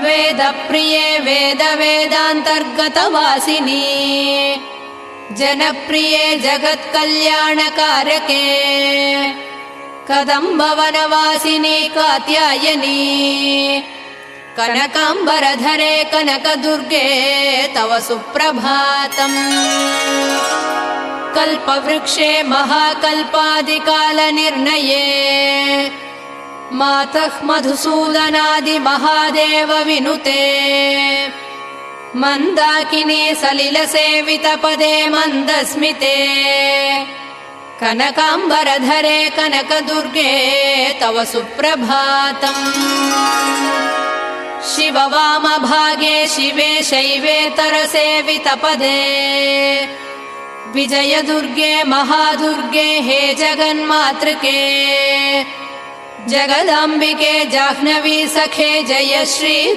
वेदप्रिये वेदान्तर्गतवासिनी जनप्रिये जगत्कल्याणकारके कदम्बवनवासिनी कात्यायनी कनकाम्बरधरे कनकदुर्गे तव सुप्रभातम्। कल्पवृक्षे महाकल्पादिकालनिर्णये मातः मधुसूदनादिमहादेव विनुते मन्दाकिनी सलिलसेवितपदे मन्दस्मिते कनकाम्बरधरे कनकदुर्गे तव सुप्रभातम्। शिववामभागे शिवे शैवेतरसेवितपदे विजयदुर्गे महादुर्गे हे जगन्मातृके जगदाम्बिके जाह्नवी सखे जय श्री